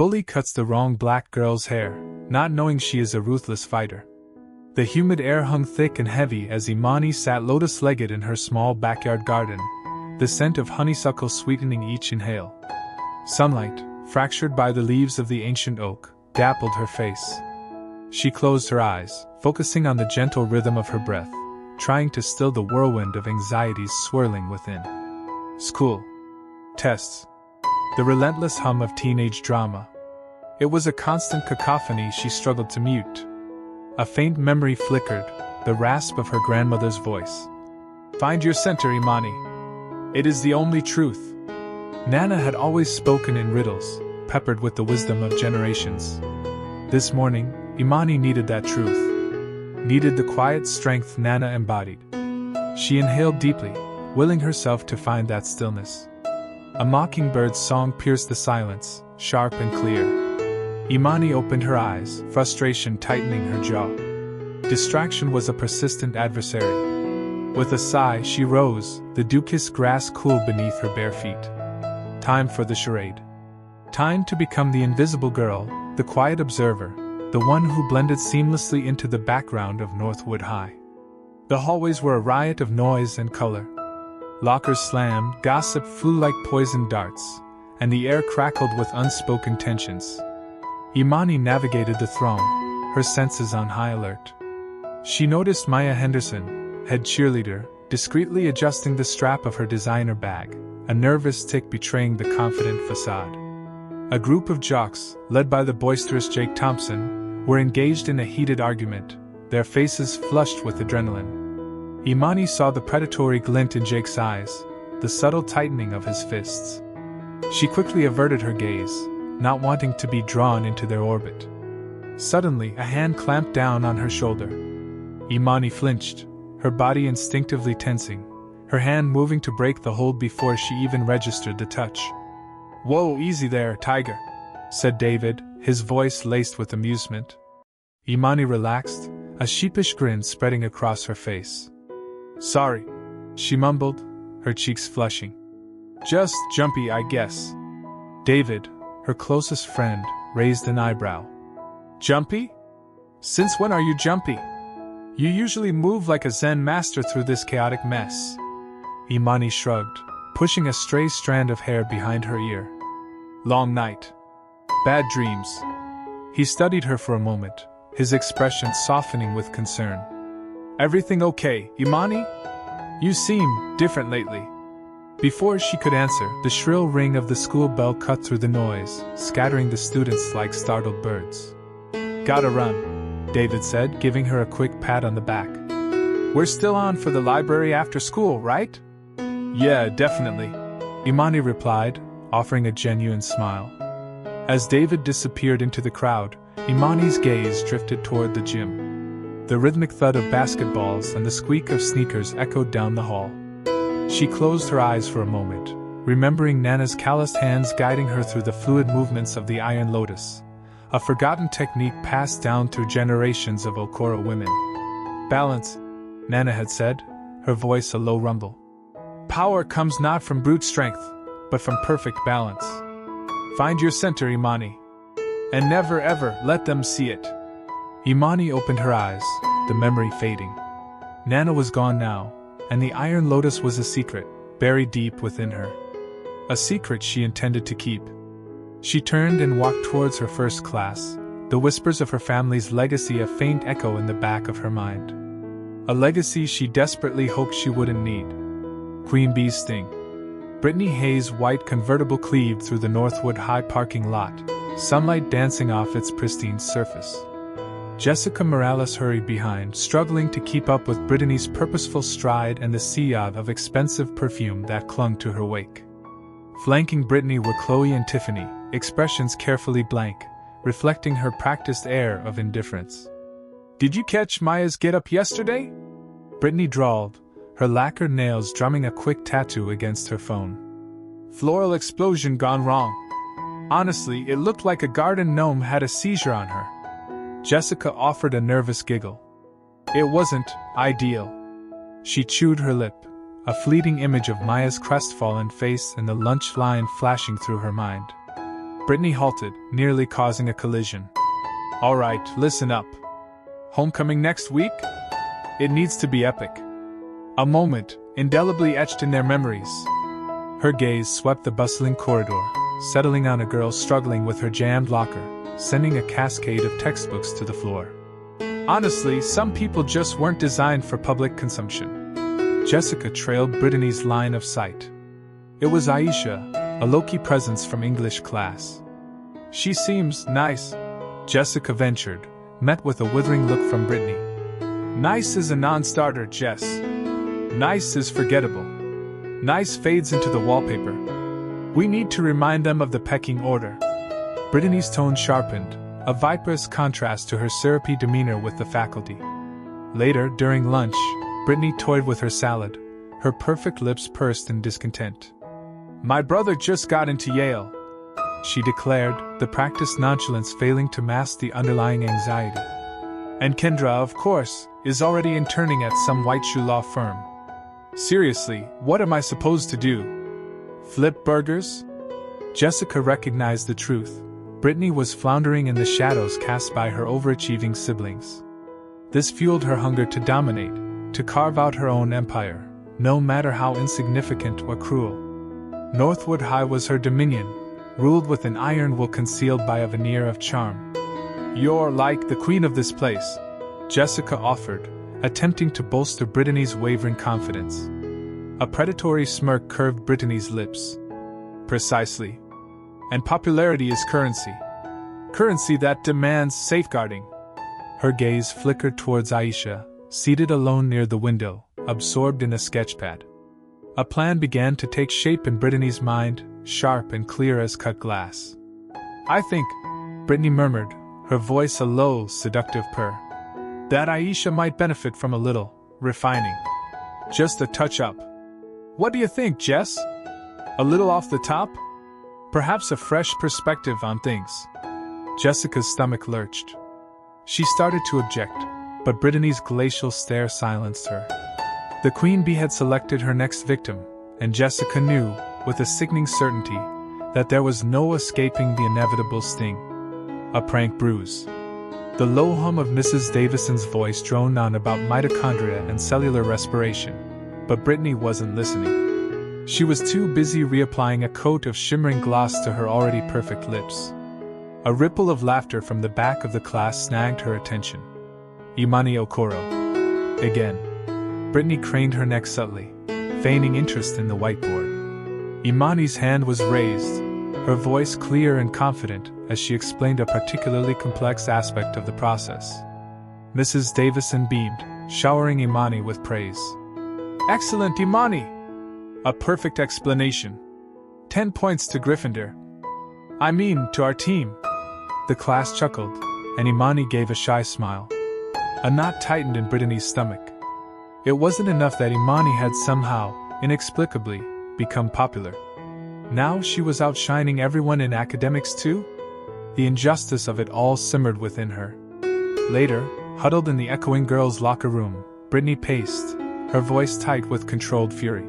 Bully cuts the wrong black girl's hair, not knowing she is a ruthless fighter. The humid air hung thick and heavy as Imani sat lotus-legged in her small backyard garden, the scent of honeysuckle sweetening each inhale. Sunlight, fractured by the leaves of the ancient oak, dappled her face. She closed her eyes, focusing on the gentle rhythm of her breath, trying to still the whirlwind of anxieties swirling within. School. Tests. The relentless hum of teenage drama. It was a constant cacophony she struggled to mute. A faint memory flickered, the rasp of her grandmother's voice. "Find your center, Imani. It is the only truth." Nana had always spoken in riddles, peppered with the wisdom of generations. This morning, Imani needed that truth. Needed the quiet strength Nana embodied. She inhaled deeply, willing herself to find that stillness. A mockingbird's song pierced the silence, sharp and clear. Imani opened her eyes, frustration tightening her jaw. Distraction was a persistent adversary. With a sigh, she rose, the dew-kissed grass cool beneath her bare feet. Time for the charade. Time to become the invisible girl, the quiet observer, the one who blended seamlessly into the background of Northwood High. The hallways were a riot of noise and color. Lockers slammed, gossip flew like poisoned darts, and the air crackled with unspoken tensions. Imani navigated the throng, her senses on high alert. She noticed Maya Henderson, head cheerleader, discreetly adjusting the strap of her designer bag, a nervous tick betraying the confident facade. A group of jocks, led by the boisterous Jake Thompson, were engaged in a heated argument, their faces flushed with adrenaline. Imani saw the predatory glint in Jake's eyes, the subtle tightening of his fists. She quickly averted her gaze, not wanting to be drawn into their orbit. Suddenly, a hand clamped down on her shoulder. Imani flinched, her body instinctively tensing, her hand moving to break the hold before she even registered the touch. "Whoa, easy there, Tiger," said David, his voice laced with amusement. Imani relaxed, a sheepish grin spreading across her face. "Sorry," she mumbled, her cheeks flushing. "Just jumpy, I guess." David, her closest friend, raised an eyebrow. "Jumpy? Since when are you jumpy? You usually move like a Zen master through this chaotic mess." Imani shrugged, pushing a stray strand of hair behind her ear. "Long night. Bad dreams." He studied her for a moment, his expression softening with concern. "Everything okay, Imani? You seem different lately." Before she could answer, the shrill ring of the school bell cut through the noise, scattering the students like startled birds. "Gotta run," David said, giving her a quick pat on the back. "We're still on for the library after school, right?" "Yeah, definitely," Imani replied, offering a genuine smile. As David disappeared into the crowd, Imani's gaze drifted toward the gym. The rhythmic thud of basketballs and the squeak of sneakers echoed down the hall. She closed her eyes for a moment, remembering Nana's calloused hands guiding her through the fluid movements of the iron lotus, a forgotten technique passed down through generations of Okoro women. "Balance," Nana had said, her voice a low rumble. "Power comes not from brute strength, but from perfect balance. Find your center, Imani. And never ever let them see it." Imani opened her eyes, the memory fading. Nana was gone now, and the iron lotus was a secret, buried deep within her. A secret she intended to keep. She turned and walked towards her first class, the whispers of her family's legacy a faint echo in the back of her mind. A legacy she desperately hoped she wouldn't need. Queen Bee's sting. Brittany Hayes' white convertible cleaved through the Northwood High parking lot, sunlight dancing off its pristine surface. Jessica Morales hurried behind, struggling to keep up with Brittany's purposeful stride and the sea of expensive perfume that clung to her wake. Flanking Brittany were Chloe and Tiffany, expressions carefully blank, reflecting her practiced air of indifference. "Did you catch Maya's get-up yesterday?" Brittany drawled, her lacquered nails drumming a quick tattoo against her phone. "Floral explosion gone wrong. Honestly, it looked like a garden gnome had a seizure on her." Jessica offered a nervous giggle. "It wasn't ideal." She chewed her lip, a fleeting image of Maya's crestfallen face and the lunch line flashing through her mind. Brittany halted, nearly causing a collision. Alright, listen up. Homecoming next week? It needs to be epic. A moment, indelibly etched in their memories. Her gaze swept the bustling corridor, settling on a girl struggling with her jammed locker, sending a cascade of textbooks to the floor. Honestly, some people just weren't designed for public consumption. Jessica trailed Brittany's line of sight. It was Aisha, a low-key presence from English class. She seems nice, Jessica ventured, met with a withering look from Brittany. Nice is a non-starter, Jess. Nice is forgettable. Nice fades into the wallpaper. We need to remind them of the pecking order. Brittany's tone sharpened, a viperous contrast to her syrupy demeanor with the faculty. Later, during lunch, Brittany toyed with her salad, her perfect lips pursed in discontent. My brother just got into Yale, she declared, the practiced nonchalance failing to mask the underlying anxiety. And Kendra, of course, is already interning at some white shoe law firm. Seriously, what am I supposed to do? Flip burgers? Jessica recognized the truth. Brittany was floundering in the shadows cast by her overachieving siblings. This fueled her hunger to dominate, to carve out her own empire, no matter how insignificant or cruel. Northwood High was her dominion, ruled with an iron will concealed by a veneer of charm. You're like the queen of this place, Jessica offered, attempting to bolster Brittany's wavering confidence. A predatory smirk curved Brittany's lips. Precisely. And popularity is currency. Currency that demands safeguarding. Her gaze flickered towards Aisha, seated alone near the window, absorbed in a sketchpad. A plan began to take shape in Brittany's mind, sharp and clear as cut glass. I think, Brittany murmured, her voice a low, seductive purr, that Aisha might benefit from a little refining. Just a touch-up. What do you think, Jess? A little off the top? Perhaps a fresh perspective on things. Jessica's stomach lurched. She started to object, but Brittany's glacial stare silenced her. The queen bee had selected her next victim, and Jessica knew, with a sickening certainty, that there was no escaping the inevitable sting. A prank bruise. The low hum of Mrs. Davison's voice droned on about mitochondria and cellular respiration, but Brittany wasn't listening. She was too busy reapplying a coat of shimmering gloss to her already perfect lips. A ripple of laughter from the back of the class snagged her attention. Imani Okoro. Again. Brittany craned her neck subtly, feigning interest in the whiteboard. Imani's hand was raised, her voice clear and confident as she explained a particularly complex aspect of the process. Mrs. Davison beamed, showering Imani with praise. Excellent, Imani! A perfect explanation. 10 points to Gryffindor. I mean, to our team. The class chuckled, and Imani gave a shy smile. A knot tightened in Brittany's stomach. It wasn't enough that Imani had somehow, inexplicably, become popular. Now she was outshining everyone in academics too? The injustice of it all simmered within her. Later, huddled in the echoing girls' locker room, Brittany paced, her voice tight with controlled fury.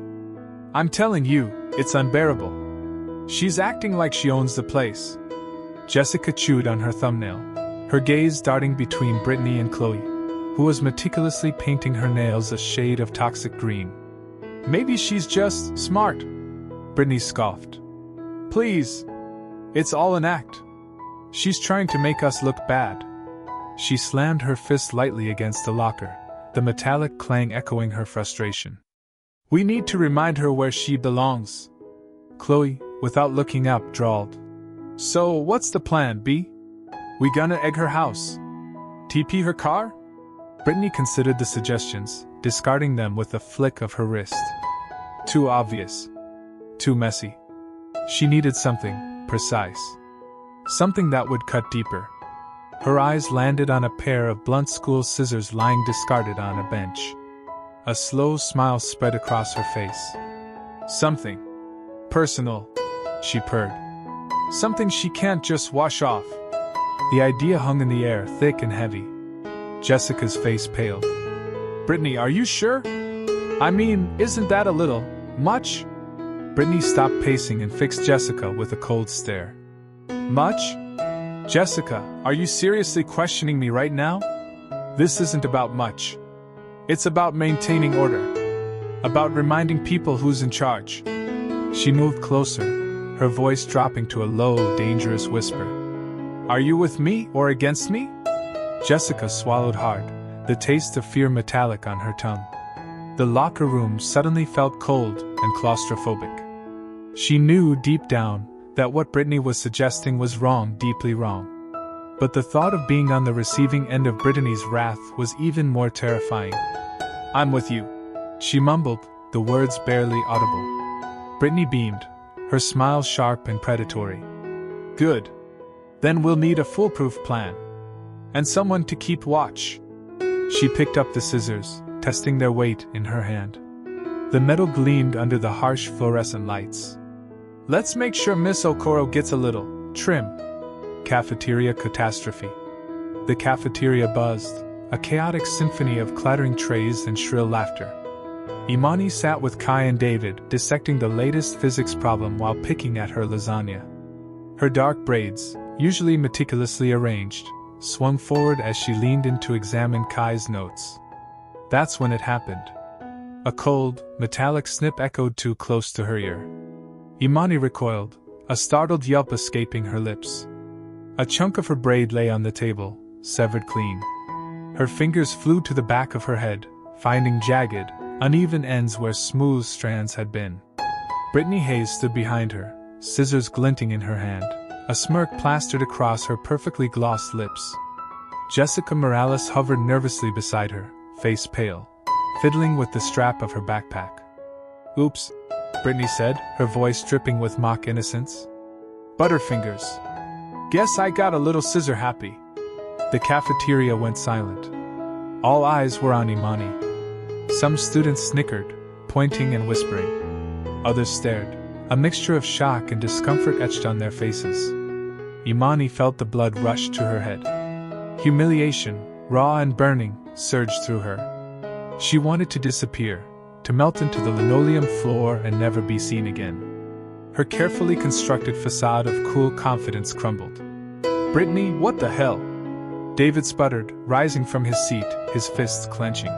I'm telling you, it's unbearable. She's acting like she owns the place. Jessica chewed on her thumbnail, her gaze darting between Brittany and Chloe, who was meticulously painting her nails a shade of toxic green. Maybe she's just smart, Brittany scoffed. Please. It's all an act. She's trying to make us look bad. She slammed her fist lightly against the locker, the metallic clang echoing her frustration. We need to remind her where she belongs. Chloe, without looking up, drawled. So, what's the plan, B? We gonna egg her house? TP her car? Brittany considered the suggestions, discarding them with a flick of her wrist. Too obvious. Too messy. She needed something precise. Something that would cut deeper. Her eyes landed on a pair of blunt school scissors lying discarded on a bench. A slow smile spread across her face. Something personal, she purred. Something she can't just wash off. The idea hung in the air, thick and heavy. Jessica's face paled. Brittany, are you sure? I mean, isn't that a little much? Brittany stopped pacing and fixed Jessica with a cold stare. Much? Jessica, are you seriously questioning me right now? This isn't about much. It's about maintaining order. About reminding people who's in charge. She moved closer, her voice dropping to a low, dangerous whisper. Are you with me or against me? Jessica swallowed hard, the taste of fear metallic on her tongue. The locker room suddenly felt cold and claustrophobic. She knew deep down that what Brittany was suggesting was wrong, deeply wrong. But the thought of being on the receiving end of Brittany's wrath was even more terrifying. I'm with you, she mumbled, the words barely audible. Brittany beamed, her smile sharp and predatory. Good. Then we'll need a foolproof plan. And someone to keep watch. She picked up the scissors, testing their weight in her hand. The metal gleamed under the harsh fluorescent lights. Let's make sure Miss Okoro gets a little trim. Cafeteria catastrophe. The cafeteria buzzed, a chaotic symphony of clattering trays and shrill laughter. Imani sat with Kai and David, dissecting the latest physics problem while picking at her lasagna. Her dark braids, usually meticulously arranged, swung forward as she leaned in to examine Kai's notes. That's when it happened. A cold, metallic snip echoed too close to her ear. Imani recoiled, a startled yelp escaping her lips. A chunk of her braid lay on the table, severed clean. Her fingers flew to the back of her head, finding jagged, uneven ends where smooth strands had been. Brittany Hayes stood behind her, scissors glinting in her hand, a smirk plastered across her perfectly glossed lips. Jessica Morales hovered nervously beside her, face pale, fiddling with the strap of her backpack. Oops, Brittany said, her voice dripping with mock innocence. Butterfingers. Guess I got a little scissor happy. The cafeteria went silent. All eyes were on Imani. Some students snickered, pointing and whispering. Others stared, a mixture of shock and discomfort etched on their faces. Imani felt the blood rush to her head. Humiliation, raw and burning, surged through her. She wanted to disappear, to melt into the linoleum floor and never be seen again. Her carefully constructed facade of cool confidence crumbled. Brittany, what the hell? David sputtered, rising from his seat, his fists clenching.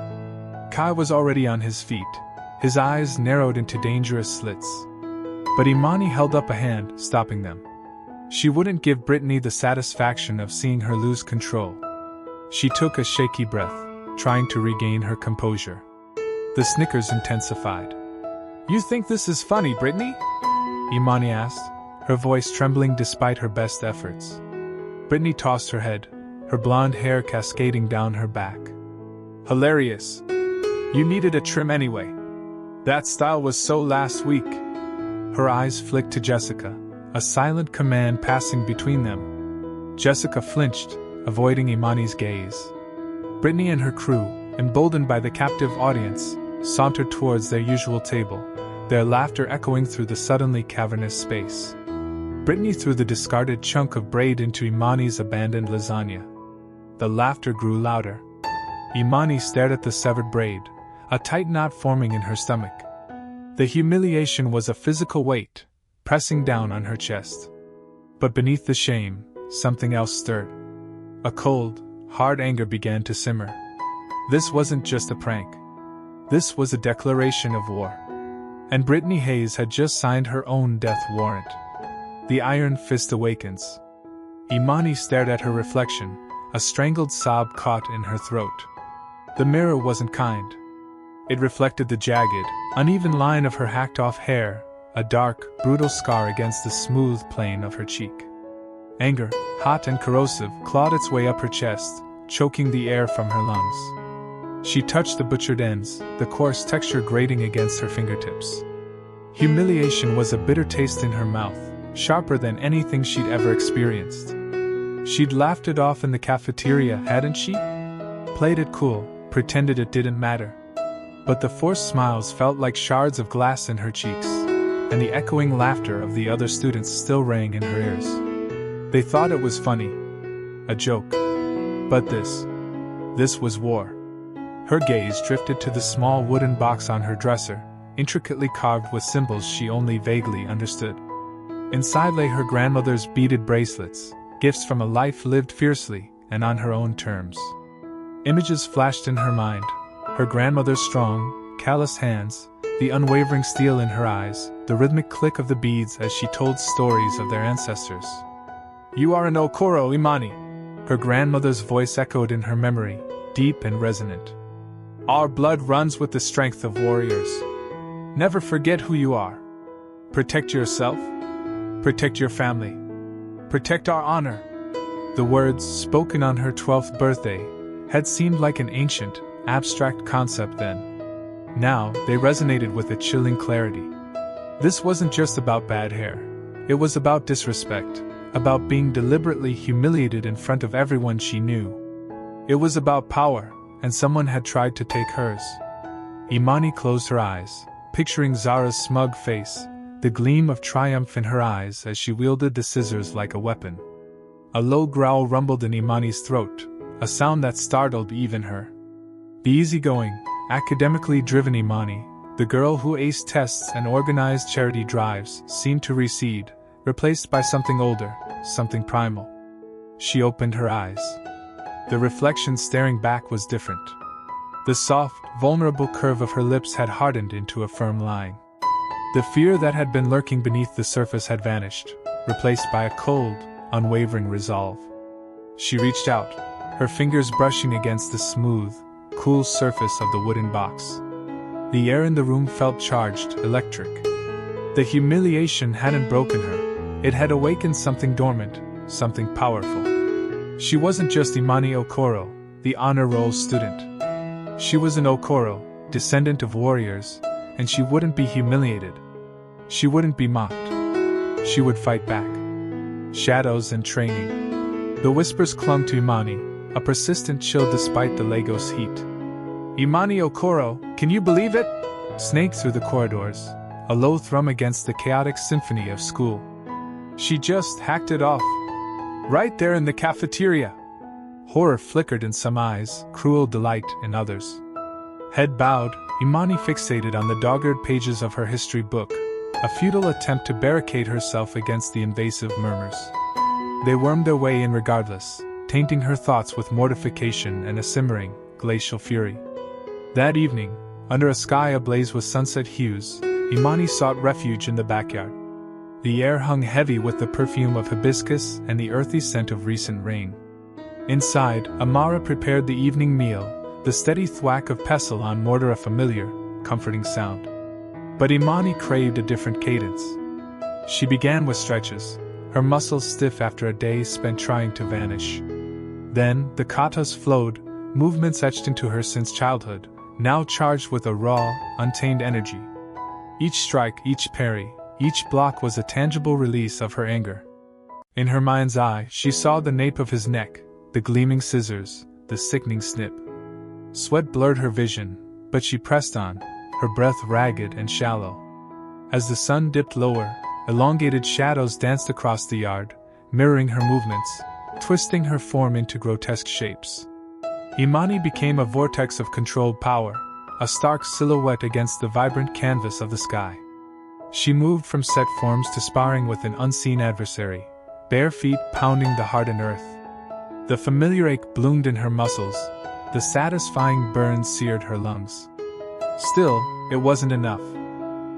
Kai was already on his feet, his eyes narrowed into dangerous slits. But Imani held up a hand, stopping them. She wouldn't give Brittany the satisfaction of seeing her lose control. She took a shaky breath, trying to regain her composure. The snickers intensified. You think this is funny, Brittany? Imani asked, her voice trembling despite her best efforts. Brittany tossed her head, her blonde hair cascading down her back. Hilarious. You needed a trim anyway. That style was so last week. Her eyes flicked to Jessica, a silent command passing between them. Jessica flinched, avoiding Imani's gaze. Brittany and her crew, emboldened by the captive audience, sauntered towards their usual table, their laughter echoing through the suddenly cavernous space. Brittany threw the discarded chunk of braid into Imani's abandoned lasagna. The laughter grew louder. Imani stared at the severed braid, a tight knot forming in her stomach. The humiliation was a physical weight, pressing down on her chest. But beneath the shame, something else stirred. A cold, hard anger began to simmer. This wasn't just a prank. This was a declaration of war. And Brittany Hayes had just signed her own death warrant. The iron fist awakens. Imani stared at her reflection, a strangled sob caught in her throat. The mirror wasn't kind. It reflected the jagged, uneven line of her hacked-off hair, a dark, brutal scar against the smooth plane of her cheek. Anger, hot and corrosive, clawed its way up her chest, choking the air from her lungs. She touched the butchered ends, the coarse texture grating against her fingertips. Humiliation was a bitter taste in her mouth, sharper than anything she'd ever experienced. She'd laughed it off in the cafeteria, hadn't she? Played it cool, pretended it didn't matter. But the forced smiles felt like shards of glass in her cheeks, and the echoing laughter of the other students still rang in her ears. They thought it was funny. A joke. But this was war. Her gaze drifted to the small wooden box on her dresser, intricately carved with symbols she only vaguely understood. Inside lay her grandmother's beaded bracelets, gifts from a life lived fiercely and on her own terms. Images flashed in her mind, her grandmother's strong, callous hands, the unwavering steel in her eyes, the rhythmic click of the beads as she told stories of their ancestors. "You are an Okoro, Imani," her grandmother's voice echoed in her memory, deep and resonant. "Our blood runs with the strength of warriors. Never forget who you are. Protect yourself. Protect your family. Protect our honor." The words, spoken on her 12th birthday, had seemed like an ancient, abstract concept then. Now, they resonated with a chilling clarity. This wasn't just about bad hair. It was about disrespect, about being deliberately humiliated in front of everyone she knew. It was about power, and someone had tried to take hers. Imani closed her eyes, picturing Zara's smug face, the gleam of triumph in her eyes as she wielded the scissors like a weapon. A low growl rumbled in Imani's throat, a sound that startled even her. The easygoing, academically driven Imani, the girl who aced tests and organized charity drives, seemed to recede, replaced by something older, something primal. She opened her eyes. The reflection staring back was different. The soft, vulnerable curve of her lips had hardened into a firm line. The fear that had been lurking beneath the surface had vanished, replaced by a cold, unwavering resolve. She reached out, her fingers brushing against the smooth, cool surface of the wooden box. The air in the room felt charged, electric. The humiliation hadn't broken her, it had awakened something dormant, something powerful. She wasn't just Imani Okoro, the honor roll student. She was an Okoro, descendant of warriors, and she wouldn't be humiliated. She wouldn't be mocked. She would fight back. Shadows and training. The whispers clung to Imani, a persistent chill despite the Lagos heat. "Imani Okoro, can you believe it?" snaked through the corridors, a low thrum against the chaotic symphony of school. She just hacked it off. Right there in the cafeteria. Horror flickered in some eyes, cruel delight in others. Head bowed, Imani fixated on the dogged pages of her history book, a futile attempt to barricade herself against the invasive murmurs. They wormed their way in regardless, tainting her thoughts with mortification and a simmering, glacial fury. That evening, under a sky ablaze with sunset hues, Imani sought refuge in the backyard. The air hung heavy with the perfume of hibiscus and the earthy scent of recent rain. Inside, Amara prepared the evening meal, the steady thwack of pestle on mortar a familiar, comforting sound. But Imani craved a different cadence. She began with stretches, her muscles stiff after a day spent trying to vanish. Then, the katas flowed, movements etched into her since childhood, now charged with a raw, untamed energy. Each strike, each parry, each block was a tangible release of her anger. In her mind's eye, she saw the nape of his neck, the gleaming scissors, the sickening snip. Sweat blurred her vision, but she pressed on, her breath ragged and shallow. As the sun dipped lower, elongated shadows danced across the yard, mirroring her movements, twisting her form into grotesque shapes. Imani became a vortex of controlled power, a stark silhouette against the vibrant canvas of the sky. She moved from set forms to sparring with an unseen adversary, bare feet pounding the hardened earth. The familiar ache bloomed in her muscles, the satisfying burn seared her lungs. Still, it wasn't enough.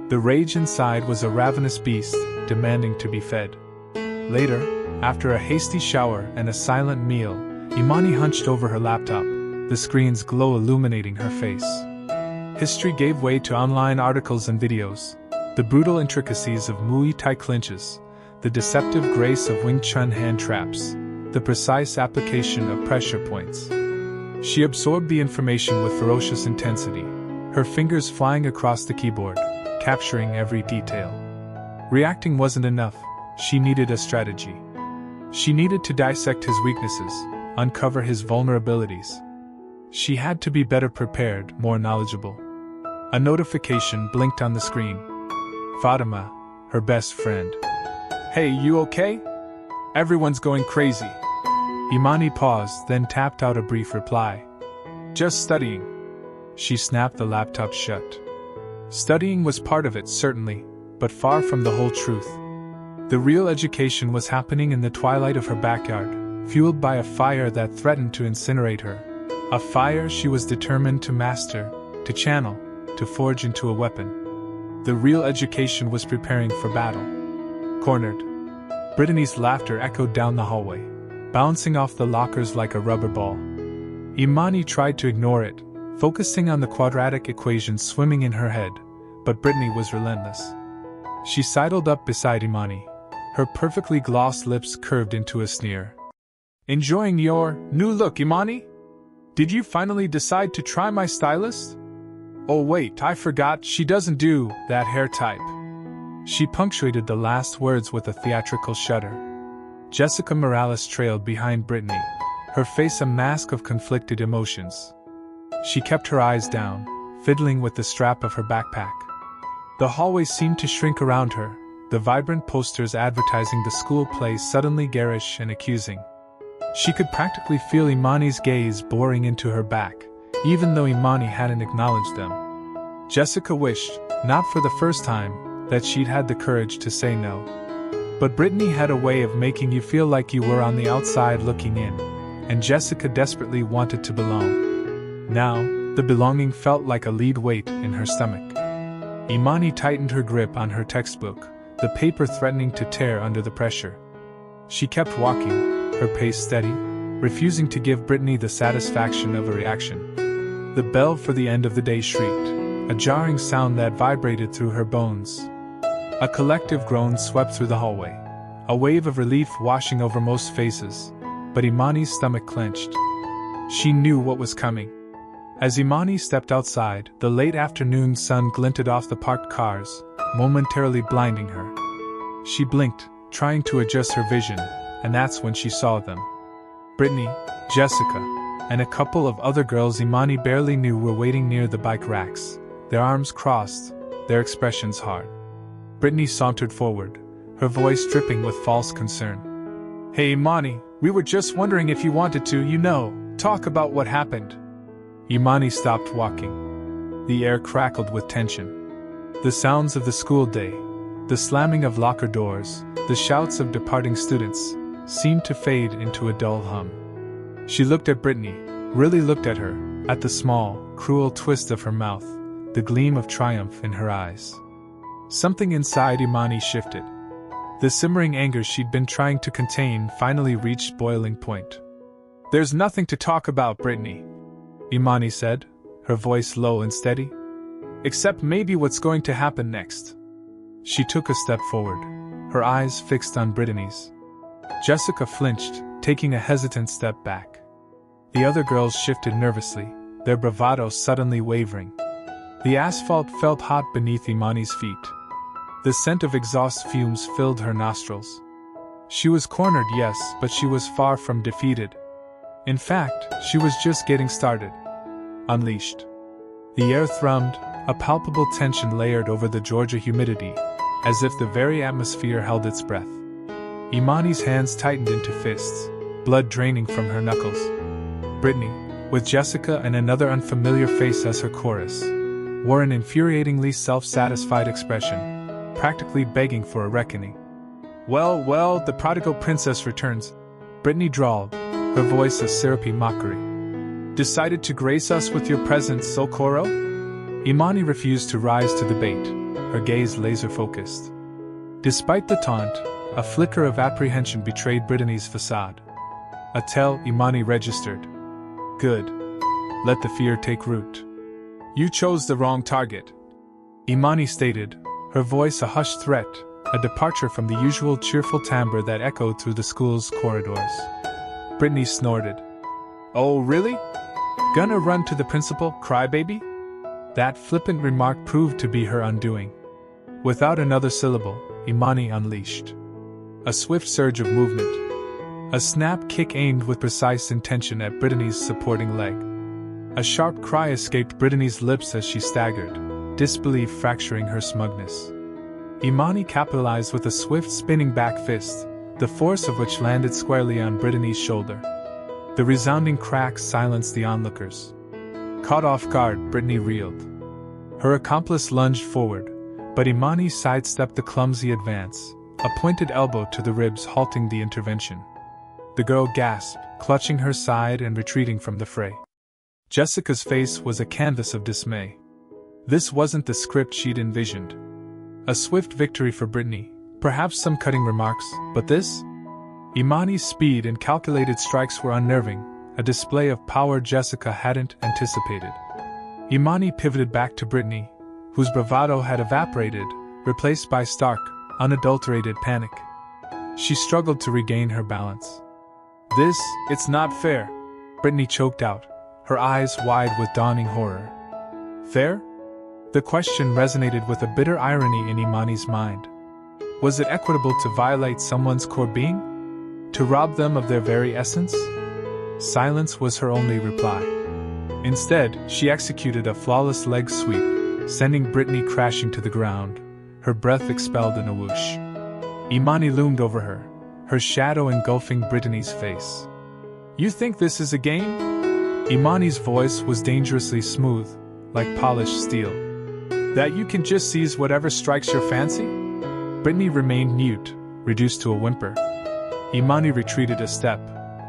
The rage inside was a ravenous beast, demanding to be fed. Later, after a hasty shower and a silent meal, Imani hunched over her laptop, the screen's glow illuminating her face. History gave way to online articles and videos, the brutal intricacies of Muay Thai clinches, the deceptive grace of Wing Chun hand traps, the precise application of pressure points. She absorbed the information with ferocious intensity, her fingers flying across the keyboard, capturing every detail. Reacting wasn't enough, she needed a strategy. She needed to dissect his weaknesses, uncover his vulnerabilities. She had to be better prepared, more knowledgeable. A notification blinked on the screen. Fatima, her best friend. "Hey, you okay? Everyone's going crazy." Imani paused, then tapped out a brief reply. "Just studying." She snapped the laptop shut. Studying was part of it, certainly, but far from the whole truth. The real education was happening in the twilight of her backyard, fueled by a fire that threatened to incinerate her. A fire she was determined to master, to channel, to forge into a weapon. The real education was preparing for battle. Cornered. Brittany's laughter echoed down the hallway, bouncing off the lockers like a rubber ball. Imani tried to ignore it, focusing on the quadratic equation swimming in her head, but Brittany was relentless. She sidled up beside Imani, her perfectly glossed lips curved into a sneer. "Enjoying your new look, Imani? Did you finally decide to try my stylist? Oh wait, I forgot, she doesn't do that hair type." She punctuated the last words with a theatrical shudder. Jessica Morales trailed behind Brittany, her face a mask of conflicted emotions. She kept her eyes down, fiddling with the strap of her backpack. The hallway seemed to shrink around her, the vibrant posters advertising the school play suddenly garish and accusing. She could practically feel Imani's gaze boring into her back, even though Imani hadn't acknowledged them. Jessica wished, not for the first time, that she'd had the courage to say no. But Brittany had a way of making you feel like you were on the outside looking in, and Jessica desperately wanted to belong. Now, the belonging felt like a lead weight in her stomach. Imani tightened her grip on her textbook, the paper threatening to tear under the pressure. She kept walking, her pace steady, refusing to give Brittany the satisfaction of a reaction. The bell for the end of the day shrieked, a jarring sound that vibrated through her bones. A collective groan swept through the hallway, a wave of relief washing over most faces, but Imani's stomach clenched. She knew what was coming. As Imani stepped outside, the late afternoon sun glinted off the parked cars, momentarily blinding her. She blinked, trying to adjust her vision, and that's when she saw them. Brittany, Jessica, and a couple of other girls Imani barely knew were waiting near the bike racks, their arms crossed, their expressions hard. Brittany sauntered forward, her voice dripping with false concern. "Hey Imani, we were just wondering if you wanted to, talk about what happened." Imani stopped walking. The air crackled with tension. The sounds of the school day, the slamming of locker doors, the shouts of departing students, seemed to fade into a dull hum. She looked at Brittany, really looked at her, at the small, cruel twist of her mouth, the gleam of triumph in her eyes. Something inside Imani shifted. The simmering anger she'd been trying to contain finally reached boiling point. "There's nothing to talk about, Brittany," Imani said, her voice low and steady. "Except maybe what's going to happen next." She took a step forward, her eyes fixed on Brittany's. Jessica flinched, taking a hesitant step back. The other girls shifted nervously, their bravado suddenly wavering. The asphalt felt hot beneath Imani's feet. The scent of exhaust fumes filled her nostrils. She was cornered, yes, but she was far from defeated. In fact, she was just getting started. Unleashed. The air thrummed, a palpable tension layered over the Georgia humidity, as if the very atmosphere held its breath. Imani's hands tightened into fists, blood draining from her knuckles. Brittany, with Jessica and another unfamiliar face as her chorus, wore an infuriatingly self-satisfied expression, practically begging for a reckoning. Well, the prodigal princess returns," Brittany drawled, her voice a syrupy mockery. "Decided to grace us with your presence, Okoro?" Imani refused to rise to the bait, her gaze laser-focused. Despite the taunt, a flicker of apprehension betrayed Brittany's facade. A tell, Imani registered. "Good. Let the fear take root." "You chose the wrong target," Imani stated, her voice a hushed threat, a departure from the usual cheerful timbre that echoed through the school's corridors. Brittany snorted. "Oh, really? Gonna run to the principal, crybaby?" That flippant remark proved to be her undoing. Without another syllable, Imani unleashed a swift surge of movement. A snap kick aimed with precise intention at Brittany's supporting leg. A sharp cry escaped Brittany's lips as she staggered, disbelief fracturing her smugness. Imani capitalized with a swift spinning back fist, the force of which landed squarely on Brittany's shoulder. The resounding crack silenced the onlookers. Caught off guard, Brittany reeled. Her accomplice lunged forward, but Imani sidestepped the clumsy advance, a pointed elbow to the ribs halting the intervention. The girl gasped, clutching her side and retreating from the fray. Jessica's face was a canvas of dismay. This wasn't the script she'd envisioned. A swift victory for Brittany, perhaps some cutting remarks, but this? Imani's speed and calculated strikes were unnerving, a display of power Jessica hadn't anticipated. Imani pivoted back to Brittany, whose bravado had evaporated, replaced by stark, unadulterated panic. She struggled to regain her balance. It's not fair, Brittany choked out, her eyes wide with dawning horror. Fair? The question resonated with a bitter irony in Imani's mind. Was it equitable to violate someone's core being? To rob them of their very essence? Silence was her only reply. Instead, she executed a flawless leg sweep, sending Brittany crashing to the ground, her breath expelled in a whoosh. Imani loomed over her shadow engulfing Brittany's face. You think this is a game? Imani's voice was dangerously smooth, like polished steel. That you can just seize whatever strikes your fancy? Brittany remained mute, reduced to a whimper. Imani retreated a step,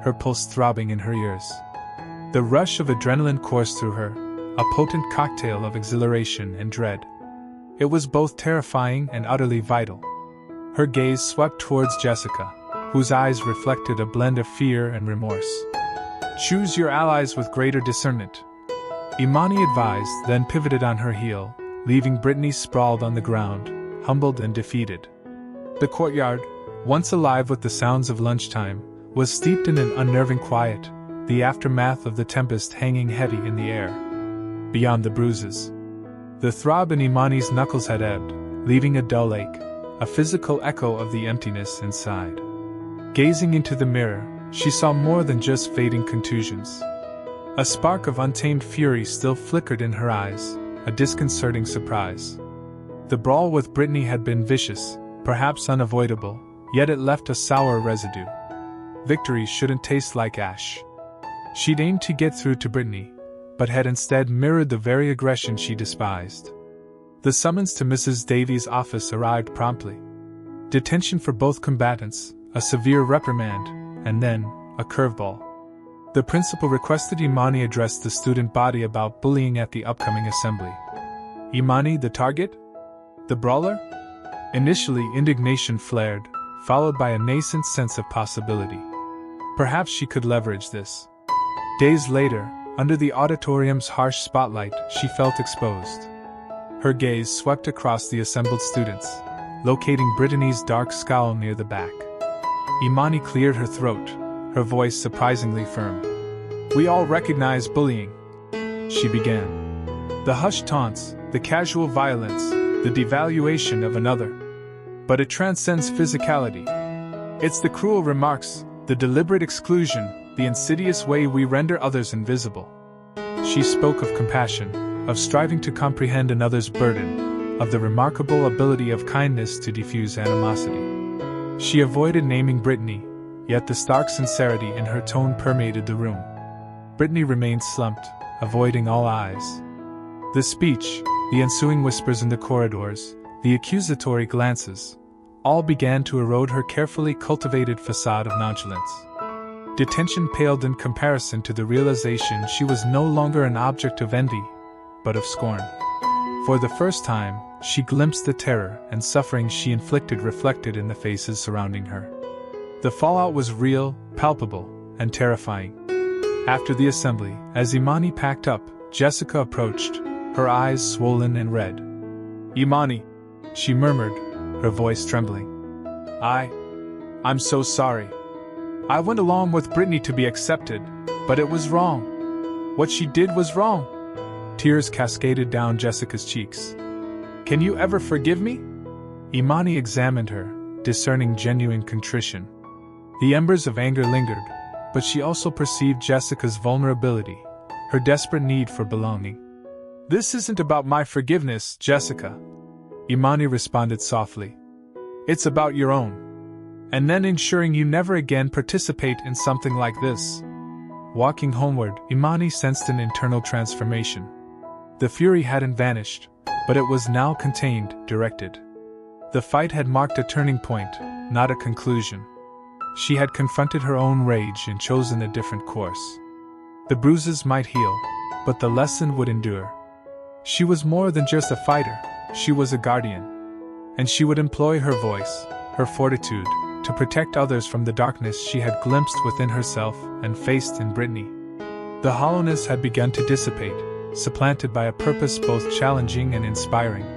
her pulse throbbing in her ears. The rush of adrenaline coursed through her, a potent cocktail of exhilaration and dread. It was both terrifying and utterly vital. Her gaze swept towards Jessica, whose eyes reflected a blend of fear and remorse. Choose your allies with greater discernment, Imani advised, then pivoted on her heel, leaving Brittany sprawled on the ground, humbled and defeated. The courtyard, once alive with the sounds of lunchtime, was steeped in an unnerving quiet, the aftermath of the tempest hanging heavy in the air. Beyond the bruises, the throb in Imani's knuckles had ebbed, leaving a dull ache, a physical echo of the emptiness inside. Gazing into the mirror, she saw more than just fading contusions. A spark of untamed fury still flickered in her eyes, a disconcerting surprise. The brawl with Brittany had been vicious, perhaps unavoidable, yet it left a sour residue. Victory shouldn't taste like ash. She'd aimed to get through to Brittany, but had instead mirrored the very aggression she despised. The summons to Mrs. Davies' office arrived promptly. Detention for both combatants, a severe reprimand, and then, a curveball. The principal requested Imani address the student body about bullying at the upcoming assembly. Imani the target? The brawler? Initially, indignation flared, followed by a nascent sense of possibility. Perhaps she could leverage this. Days later, under the auditorium's harsh spotlight, she felt exposed. Her gaze swept across the assembled students, locating Brittany's dark scowl near the back. Imani cleared her throat, her voice surprisingly firm. We all recognize bullying, she began. The hushed taunts, the casual violence, the devaluation of another. But it transcends physicality. It's the cruel remarks, the deliberate exclusion, the insidious way we render others invisible. She spoke of compassion, of striving to comprehend another's burden, of the remarkable ability of kindness to diffuse animosity. She avoided naming Brittany, yet the stark sincerity in her tone permeated the room. Brittany remained slumped, avoiding all eyes. The speech, the ensuing whispers in the corridors, the accusatory glances, all began to erode her carefully cultivated facade of nonchalance. Detention paled in comparison to the realization she was no longer an object of envy, but of scorn. For the first time, she glimpsed the terror and suffering she inflicted reflected in the faces surrounding her. The fallout was real, palpable, and terrifying. After the assembly, as Imani packed up, Jessica approached, her eyes swollen and red. Imani, she murmured, her voice trembling. I'm so sorry. I went along with Brittany to be accepted, but it was wrong. What she did was wrong. Tears cascaded down Jessica's cheeks. Can you ever forgive me? Imani examined her, discerning genuine contrition. The embers of anger lingered, but she also perceived Jessica's vulnerability, her desperate need for belonging. This isn't about my forgiveness, Jessica, Imani responded softly. It's about your own. And then ensuring you never again participate in something like this. Walking homeward, Imani sensed an internal transformation. The fury hadn't vanished, but it was now contained, directed. The fight had marked a turning point, not a conclusion. She had confronted her own rage and chosen a different course. The bruises might heal, but the lesson would endure. She was more than just a fighter, she was a guardian. And she would employ her voice, her fortitude, to protect others from the darkness she had glimpsed within herself and faced in Brittany. The hollowness had begun to dissipate, supplanted by a purpose both challenging and inspiring.